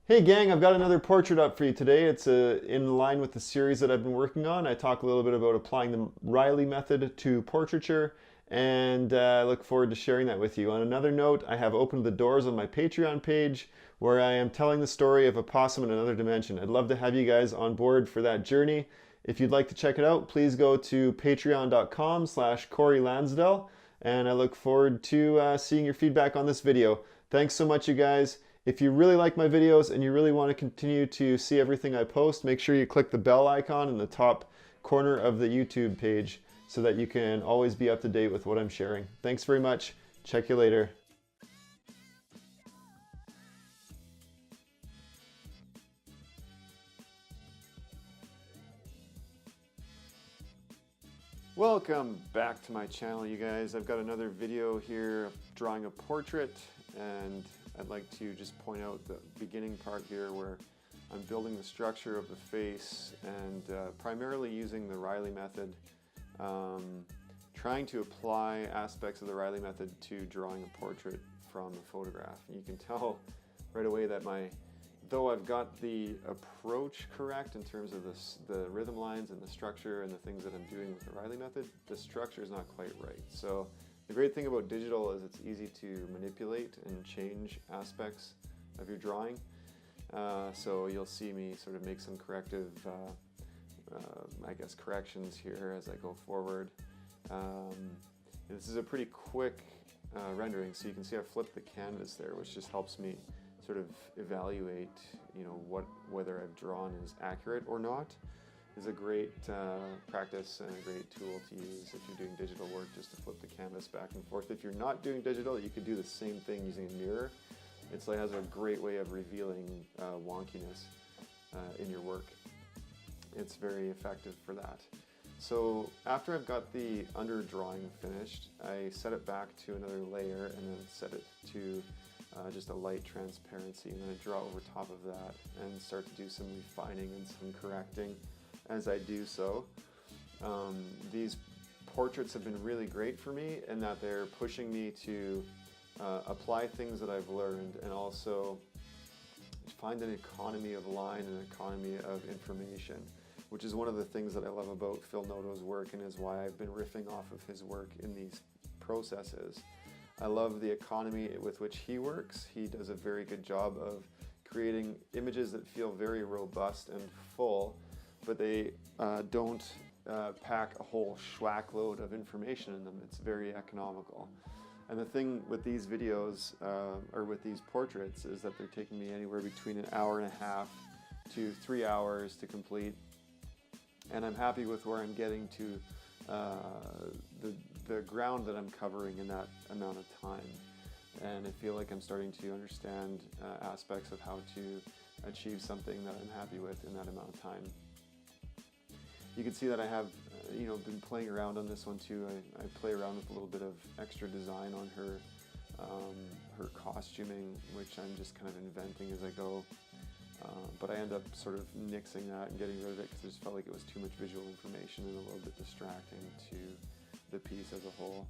Hey gang, I've got another portrait up for you today. It's in line with the series that I've been working on. I talk a little bit about applying the Reilly method to portraiture, and I look forward to sharing that with you. On another note, I have opened the doors on my Patreon page where I am telling the story of a possum in another dimension. I'd love to have you guys on board for that journey. If you'd like to check it out, please go to patreon.com/Corey Lansdell, and I look forward to seeing your feedback on this video. Thanks so much, you guys. If you really like my videos and you really want to continue to see everything I post, make sure you click the bell icon in the top corner of the YouTube page so that you can always be up to date with what I'm sharing. Thanks very much. Check you later. Welcome back to my channel, you guys. I've got another video here drawing a portrait, and I'd like to just point out the beginning part here where I'm building the structure of the face and primarily using the Reilly method, trying to apply aspects of the Reilly method to drawing a portrait from a photograph. And you can tell right away that though I've got the approach correct in terms of the rhythm lines and the structure and the things that I'm doing with the Reilly method, the structure is not quite right. So the great thing about digital is it's easy to manipulate and change aspects of your drawing. So you'll see me sort of make some corrective, I guess, corrections here as I go forward. This is a pretty quick rendering, so you can see I flipped the canvas there, which just helps me sort of evaluate, whether I've drawn is accurate or not. Is a great practice and a great tool to use if you're doing digital work, just to flip the canvas back and forth. If you're not doing digital, you could do the same thing using a mirror. It has a great way of revealing wonkiness in your work. It's very effective for that. So after I've got the underdrawing finished, I set it back to another layer and then set it to just a light transparency, and then I draw over top of that and start to do some refining and some correcting as I do so. These portraits have been really great for me in that they're pushing me to apply things that I've learned and also find an economy of line and an economy of information, which is one of the things that I love about Phil Noto's work and is why I've been riffing off of his work in these processes. I love the economy with which he works. He does a very good job of creating images that feel very robust and full, but they don't pack a whole schwack load of information in them. It's very economical. And the thing with these videos, or with these portraits, is that they're taking me anywhere between an hour and a half to 3 hours to complete. And I'm happy with where I'm getting to the ground that I'm covering in that amount of time. And I feel like I'm starting to understand aspects of how to achieve something that I'm happy with in that amount of time. You can see that I have been playing around on this one too. I play around with a little bit of extra design on her costuming, which I'm just kind of inventing as I go. But I end up sort of nixing that and getting rid of it because I just felt like it was too much visual information and a little bit distracting to the piece as a whole.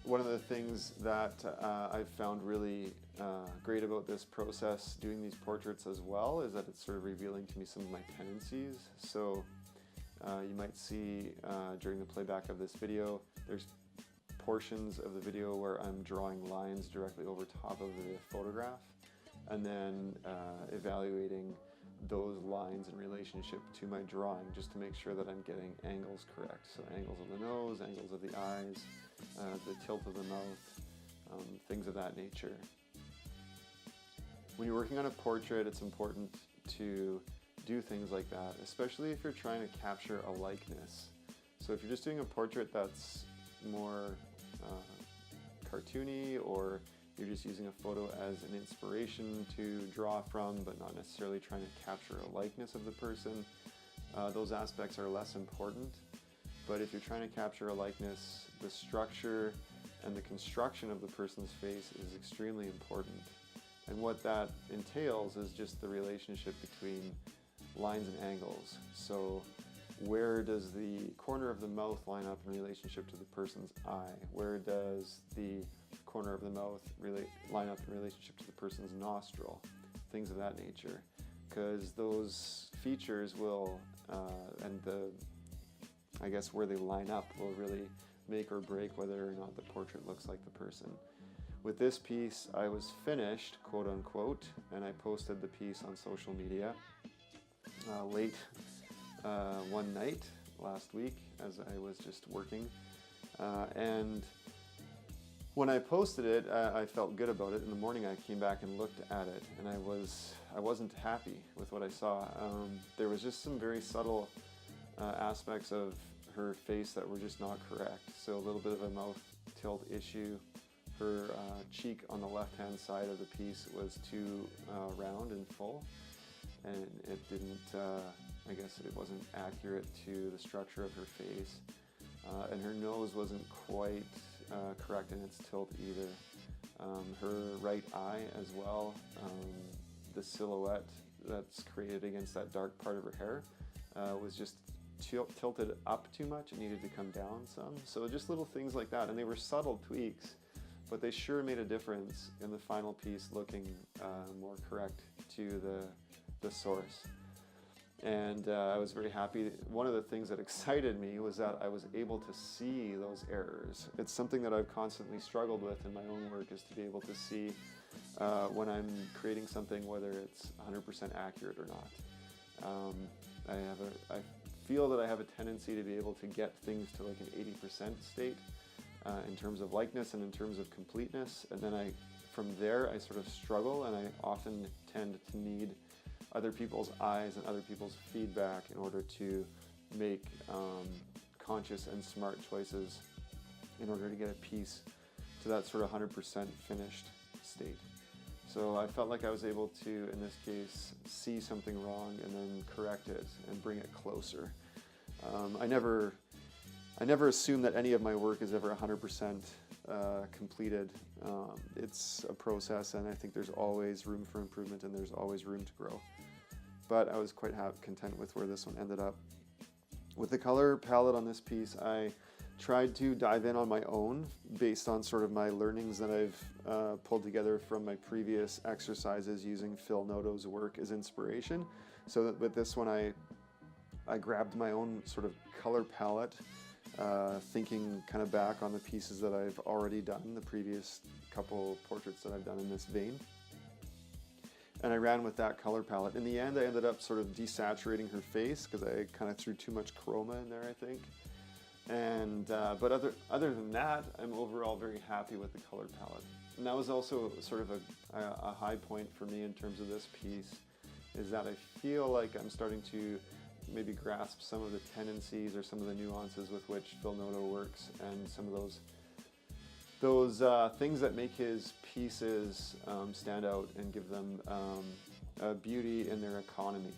One of the things that I've found really great about this process, doing these portraits as well, is that it's sort of revealing to me some of my tendencies. So you might see during the playback of this video, there's portions of the video where I'm drawing lines directly over top of the photograph, and then evaluating those lines in relationship to my drawing, just to make sure that I'm getting angles correct. So angles of the nose, angles of the eyes, the tilt of the mouth, things of that nature. When you're working on a portrait, it's important to do things like that, especially if you're trying to capture a likeness. So if you're just doing a portrait that's more cartoony, or you're just using a photo as an inspiration to draw from, but not necessarily trying to capture a likeness of the person, those aspects are less important. But if you're trying to capture a likeness, the structure and the construction of the person's face is extremely important. And what that entails is just the relationship between lines and angles. So where does the corner of the mouth line up in relationship to the person's eye? Where does the corner of the mouth really line up in relationship to the person's nostril, things of that nature, because those features will, and I guess where they line up will really make or break whether or not the portrait looks like the person. With this piece, I was finished, quote unquote, and I posted the piece on social media late one night last week as I was just working. And when I posted it, I felt good about it. In the morning, I came back and looked at it, and I wasn't happy with what I saw. There was just some very subtle aspects of her face that were just not correct. So a little bit of a mouth tilt issue. Her cheek on the left-hand side of the piece was too round and full, and it didn't, I guess it wasn't accurate to the structure of her face. And her nose wasn't quite correct in its tilt either. Her right eye as well, the silhouette that's created against that dark part of her hair was just tilted up too much. It needed to come down some. So just little things like that, and they were subtle tweaks, but they sure made a difference in the final piece looking more correct to the source. And I was very happy. One of the things that excited me was that I was able to see those errors. It's something that I've constantly struggled with in my own work, is to be able to see when I'm creating something, whether it's 100% accurate or not. I feel that I have a tendency to be able to get things to like an 80% state in terms of likeness and in terms of completeness. And then from there, I sort of struggle, and I often tend to need other people's eyes and other people's feedback in order to make conscious and smart choices in order to get a piece to that sort of 100% finished state. So I felt like I was able to, in this case, see something wrong and then correct it and bring it closer. I never assume that any of my work is ever 100% completed. It's a process, and I think there's always room for improvement and there's always room to grow. But I was quite content with where this one ended up. With the color palette on this piece, I tried to dive in on my own based on sort of my learnings that I've pulled together from my previous exercises using Phil Noto's work as inspiration. So that with this one, I grabbed my own sort of color palette, thinking kind of back on the pieces that I've already done, the previous couple portraits that I've done in this vein. And I ran with that color palette. In the end, I ended up sort of desaturating her face because I kind of threw too much chroma in there, I think. And but other than that, I'm overall very happy with the color palette. And that was also sort of a high point for me in terms of this piece, is that I feel like I'm starting to maybe grasp some of the tendencies or some of the nuances with which Phil Noto works, and some of those things that make his pieces stand out and give them beauty in their economy.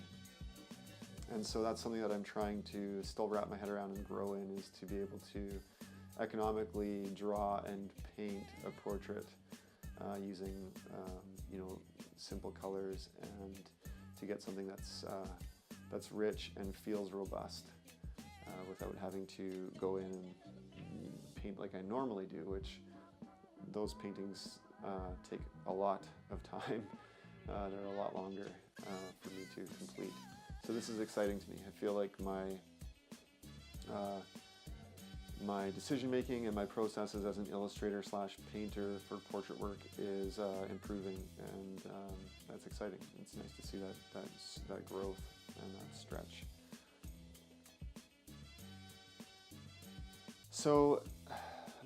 And so that's something that I'm trying to still wrap my head around and grow in, is to be able to economically draw and paint a portrait using simple colors, and to get something that's rich and feels robust without having to go in and paint like I normally do, which those paintings take a lot of time. They're a lot longer for me to complete. So this is exciting to me. I feel like my decision making and my processes as an illustrator / painter for portrait work is improving, and that's exciting. It's nice to see that growth and that stretch. So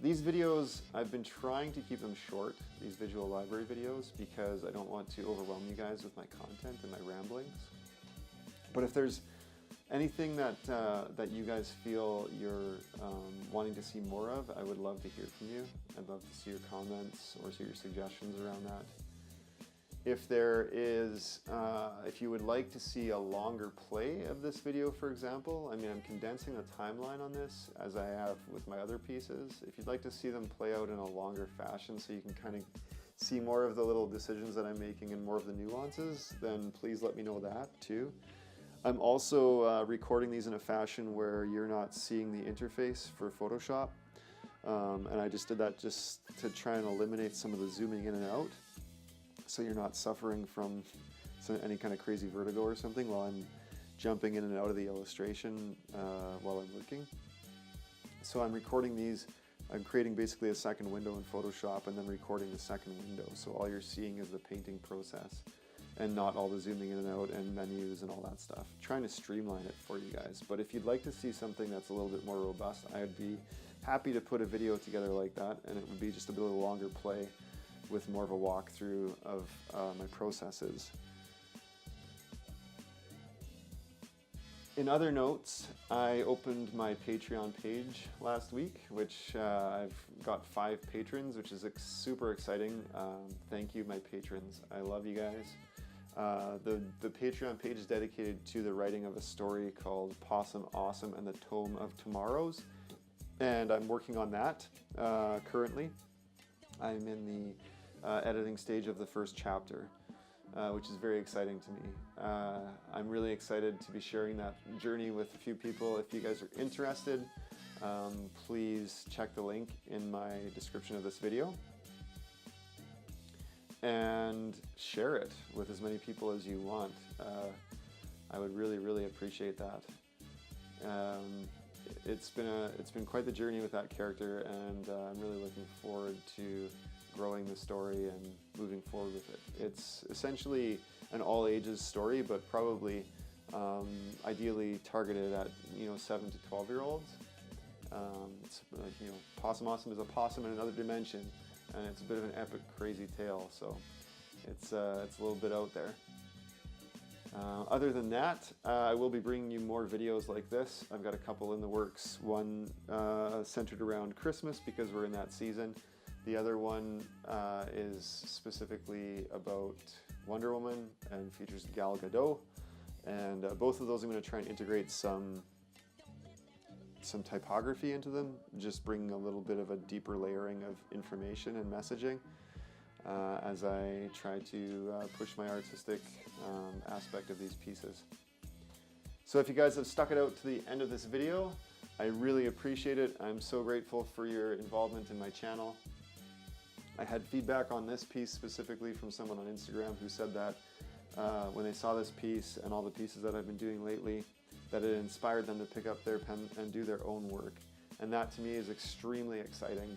these videos, I've been trying to keep them short, these visual library videos, because I don't want to overwhelm you guys with my content and my ramblings. But if there's anything that you guys feel you're wanting to see more of, I would love to hear from you. I'd love to see your comments or see your suggestions around that. If there is, if you would like to see a longer play of this video, for example, I mean, I'm condensing the timeline on this as I have with my other pieces. If you'd like to see them play out in a longer fashion so you can kind of see more of the little decisions that I'm making and more of the nuances, then please let me know that too. I'm also recording these in a fashion where you're not seeing the interface for Photoshop. And I just did that just to try and eliminate some of the zooming in and out, so you're not suffering from any kind of crazy vertigo or something while I'm jumping in and out of the illustration while I'm working. So I'm recording these, I'm creating basically a second window in Photoshop and then recording the second window. So all you're seeing is the painting process and not all the zooming in and out and menus and all that stuff. Trying to streamline it for you guys. But if you'd like to see something that's a little bit more robust, I'd be happy to put a video together like that, and it would be just a bit of a longer play with more of a walkthrough of my processes. In other notes, I opened my Patreon page last week, which I've got 5 patrons, which is super exciting. Thank you, my patrons. I love you guys. The Patreon page is dedicated to the writing of a story called Possum Awesome and the Tome of Tomorrows, and I'm working on that currently. I'm in the editing stage of the first chapter. Which is very exciting to me. I'm really excited to be sharing that journey with a few people. If you guys are interested, please check the link in my description of this video and share it with as many people as you want. I would really, really appreciate that. It's been quite the journey with that character, and I'm really looking forward to growing the story and moving forward with it. It's essentially an all ages story, but probably ideally targeted at 7 to 12-year-olds. It's Possum Awesome is a possum in another dimension, and it's a bit of an epic, crazy tale. So it's a little bit out there. Other than that, I will be bringing you more videos like this. I've got a couple in the works. One centered around Christmas because we're in that season. The other one is specifically about Wonder Woman and features Gal Gadot. And both of those I'm going to try and integrate some typography into them, just bringing a little bit of a deeper layering of information and messaging as I try to push my artistic aspect of these pieces. So if you guys have stuck it out to the end of this video, I really appreciate it. I'm so grateful for your involvement in my channel. I had feedback on this piece specifically from someone on Instagram who said that when they saw this piece and all the pieces that I've been doing lately, that it inspired them to pick up their pen and do their own work. And that to me is extremely exciting.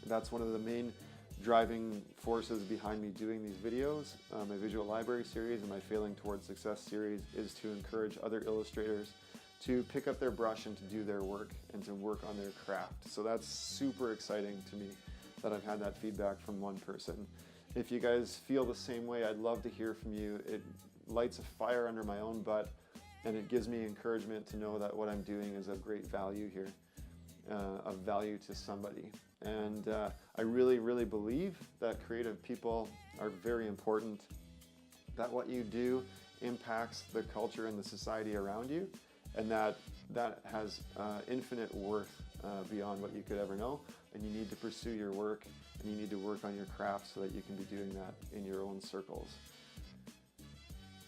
That's one of the main driving forces behind me doing these videos. My visual library series and my Failing Towards Success series is to encourage other illustrators to pick up their brush and to do their work and to work on their craft. So that's super exciting to me that I've had that feedback from one person. If you guys feel the same way, I'd love to hear from you. It lights a fire under my own butt, and it gives me encouragement to know that what I'm doing is of great value here, of value to somebody. And I really, really believe that creative people are very important, that what you do impacts the culture and the society around you, and that has infinite worth beyond what you could ever know. And you need to pursue your work, and you need to work on your craft so that you can be doing that in your own circles.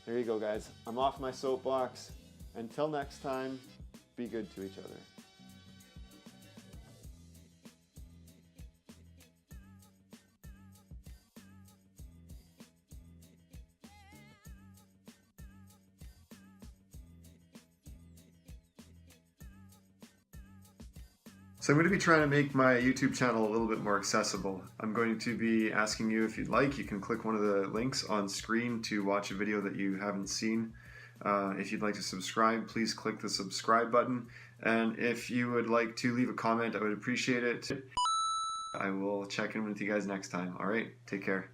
There you go, guys. I'm off my soapbox. Until next time, be good to each other. So I'm going to be trying to make my YouTube channel a little bit more accessible. I'm going to be asking you, if you'd like, you can click one of the links on screen to watch a video that you haven't seen. If you'd like to subscribe, please click the subscribe button. And if you would like to leave a comment, I would appreciate it. I will check in with you guys next time. All right, take care.